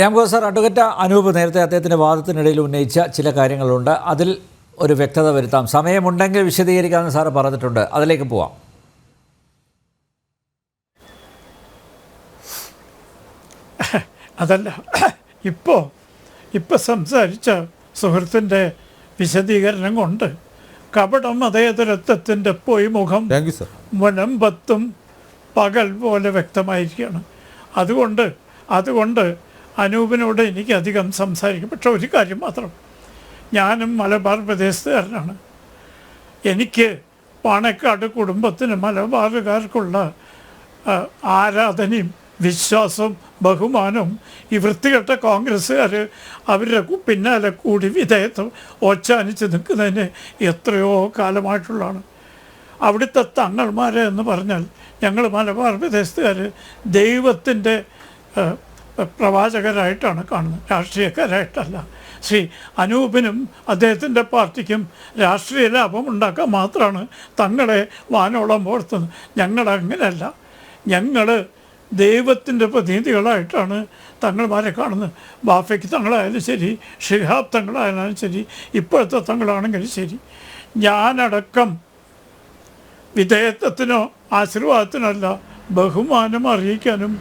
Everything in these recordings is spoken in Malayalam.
രാംഗോ സാർ, അഡ്വക്കേറ്റ് അനൂപ് നേരത്തെ അദ്ദേഹത്തിൻ്റെ വാദത്തിനിടയിൽ ഉന്നയിച്ച ചില കാര്യങ്ങളുണ്ട്. അതിൽ ഒരു വ്യക്തത വരുത്താം. സമയമുണ്ടെങ്കിൽ വിശദീകരിക്കാമെന്ന് സാറ് പറഞ്ഞിട്ടുണ്ട്. അതിലേക്ക് പോവാം. അതല്ല, ഇപ്പോൾ സംസാരിച്ച സുഹൃത്തിൻ്റെ വിശദീകരണം കൊണ്ട് കപടം മതേതരത്വത്തിൻ്റെ പൊയ്മുഖം മുനമ്പത്തും പകൽ പോലെ വ്യക്തമായിരിക്കുകയാണ്. അതുകൊണ്ട് അനൂപിനോട് എനിക്കധികം സംസാരിക്കും. പക്ഷെ ഒരു കാര്യം മാത്രം, ഞാനും മലബാർ പ്രദേശത്തുകാരനാണ്. എനിക്ക് പാണക്കാട് കുടുംബത്തിന് മലബാറുകാർക്കുള്ള ആരാധനയും വിശ്വാസവും ബഹുമാനവും ഈ വൃത്തികെട്ട കോൺഗ്രസ്സുകാർ അവരുടെ പിന്നാലെ കൂടി വിധേയത്വം ഓച്ചാനിച്ച് നിൽക്കുന്നതിന് എത്രയോ കാലമായിട്ടുള്ളതാണ്. അവിടുത്തെ തങ്ങൾമാരെ എന്ന് പറഞ്ഞാൽ ഞങ്ങൾ മലബാർ പ്രദേശത്തുകാർ ദൈവത്തിൻ്റെ പ്രവാചകരായിട്ടാണ് കാണുന്നത്, രാഷ്ട്രീയക്കാരായിട്ടല്ല. ശ്രീ അനൂപിനും അദ്ദേഹത്തിൻ്റെ പാർട്ടിക്കും രാഷ്ട്രീയ ലാഭം ഉണ്ടാക്കാൻ മാത്രമാണ് തങ്ങളെ വാനോളം പോർത്തുന്നത്. ഞങ്ങളങ്ങനെയല്ല. ഞങ്ങൾ ദൈവത്തിൻ്റെ പ്രതിനിധികളായിട്ടാണ് തങ്ങൾമാരെ കാണുന്നത്. ബാഫയ്ക്ക് തങ്ങളായാലും ശരി, ഷിഹാബ് തങ്ങളായാലും ശരി, ഇപ്പോഴത്തെ തങ്ങളാണെങ്കിലും ശരി, ഞാനടക്കം വിധേയത്വത്തിനോ ആശീർവാദത്തിനല്ല, ബഹുമാനം അറിയിക്കാനും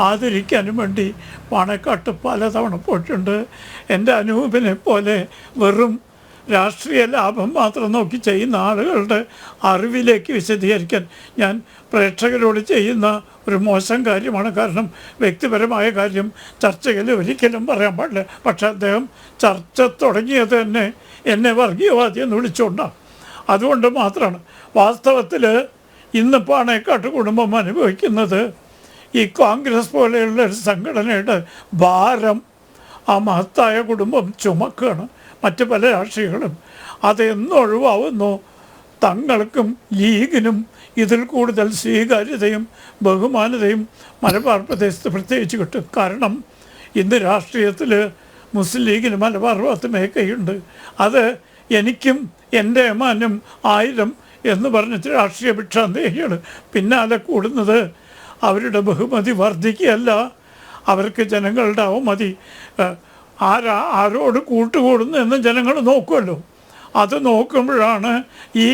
ആദരിക്കാനും വേണ്ടി പാണക്കാട്ട് പലതവണ പോയിട്ടുണ്ട്. എൻ്റെ അനൂപിനെ പോലെ വെറും രാഷ്ട്രീയ ലാഭം മാത്രം നോക്കി ചെയ്യുന്ന ആളുകളുടെ അറിവിലേക്ക് വിശദീകരിക്കാൻ ഞാൻ പ്രേക്ഷകരോട് ചെയ്യുന്ന ഒരു മോശം കാര്യമാണ്. കാരണം വ്യക്തിപരമായ കാര്യം ചർച്ചയിൽ ഒരിക്കലും പറയാൻ പാടില്ല. പക്ഷെ അദ്ദേഹം ചർച്ച തുടങ്ങിയത് തന്നെ എന്നെ വർഗീയവാദി എന്ന് വിളിച്ചുകൊണ്ടാണ്. അതുകൊണ്ട് മാത്രമാണ് വാസ്തവത്തിൽ ഇന്ന് പാണക്കാട്ട് കുടുംബം അനുഭവിക്കുന്നത് ഈ കോൺഗ്രസ് പോലെയുള്ള ഒരു സംഘടനയുടെ ഭാരം ആ മഹത്തായ കുടുംബം ചുമക്കുകയാണ്. മറ്റ് പല രാഷ്ട്രീയങ്ങളും അതെന്നൊഴിവാകുന്നു തങ്ങൾക്കും ലീഗിനും ഇതിൽ കൂടുതൽ സ്വീകാര്യതയും ബഹുമാനതയും മലബാർ പ്രദേശത്ത് പ്രത്യേകിച്ച് കിട്ടും. കാരണം ഇന്ന് രാഷ്ട്രീയത്തിൽ മുസ്ലിം ലീഗിന് മലബാർ ഭാഗത്ത് മേഖലയുണ്ട്. അത് എനിക്കും എൻ്റെ മാനം 1000 എന്ന് പറഞ്ഞിട്ട് രാഷ്ട്രീയ ഭിക്ഷാന്തേഹികൾ പിന്നാലെ കൂടുന്നത് അവരുടെ ബഹുമതി വർദ്ധിക്കുകയല്ല, അവർക്ക് ജനങ്ങളുടെ അവമതി ആരോട് കൂട്ടുകൂടുന്നു എന്ന് ജനങ്ങൾ നോക്കുമല്ലോ. അത് നോക്കുമ്പോഴാണ് ഈ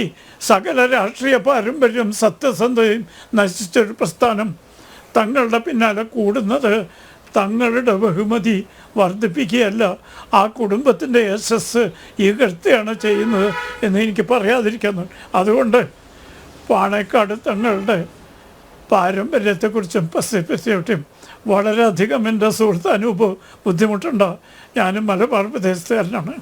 സകല രാഷ്ട്രീയ പാരമ്പര്യം സത്യസന്ധതയും നശിച്ചൊരു പ്രസ്ഥാനം തങ്ങളുടെ പിന്നാലെ കൂടുന്നത്. തങ്ങളുടെ ബഹുമതി വർദ്ധിപ്പിക്കുകയല്ല, ആ കുടുംബത്തിൻ്റെ യശസ് ഇകഴ്ത്തുകയാണ് ചെയ്യുന്നത് എന്ന് എനിക്ക് പറയാതിരിക്കുന്നു. അതുകൊണ്ട് പാണക്കാട് തങ്ങളുടെ പാരമ്പര്യത്തെക്കുറിച്ചും പശ്ചാത്തലത്തെയും വളരെയധികം എൻ്റെ സുഹൃത്ത് അനൂപ് ബുദ്ധിമുട്ടുണ്ടോ. ഞാനും മലബാർ പ്രദേശത്തുകാരനാണ്.